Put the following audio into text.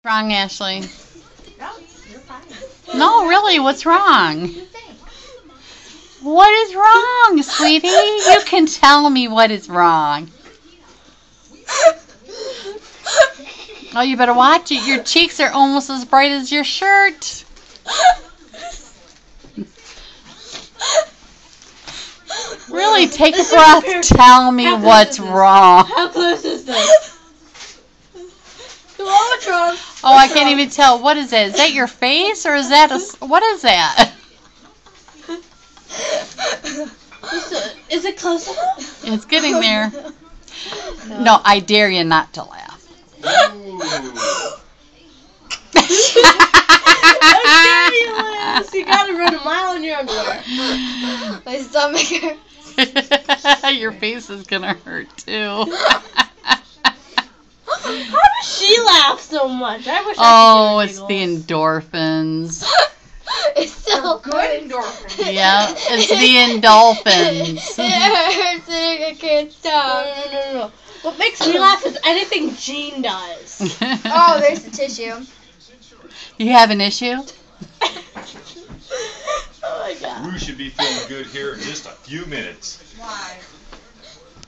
Wrong, Ashley. No, you're fine. No, really, what's wrong? What is wrong, sweetie? You can tell me what is wrong. Oh, you better watch it. Your cheeks are almost as bright as your shirt. Really, take a breath. Tell me what's wrong. How close is this? What's wrong? Oh, I can't even tell. What is that? Is that your face or is that a... What is that? Is it close enough? It's getting there. No, I dare you not to laugh. You gotta run a mile in your underwear. My stomach hurts. Your face is gonna hurt too. How does she laugh so much? I wish Oh, I could it's do the giggles. endorphins. It's so Good endorphins. Yeah, it's the endorphins. It hurts and I can't stop. No. What makes me laugh is anything Jean does. Oh, there's the tissue. You have an issue? Oh my god. Rue should be feeling good here in just a few minutes. Why?